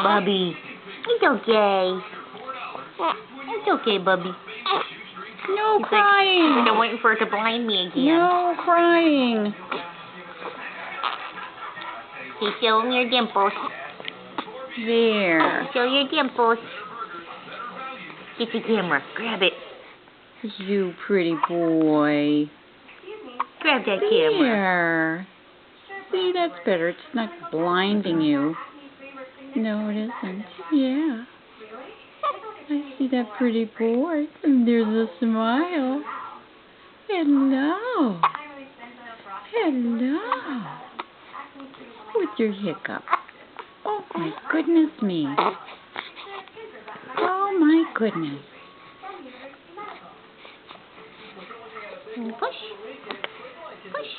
Bubby, it's okay. It's okay, Bubby. No He's crying. Like, I'm waiting for her to blind me again. No crying. Okay, show him your dimples. There. Show your dimples. Get the camera. Grab it. You pretty boy. Grab that camera. There. See, that's better. It's not blinding you. No, it isn't. Yeah. I see that pretty boy. And there's a smile. Hello. Hello. With your hiccup. Oh, my goodness me. Oh, my goodness. Push. Push.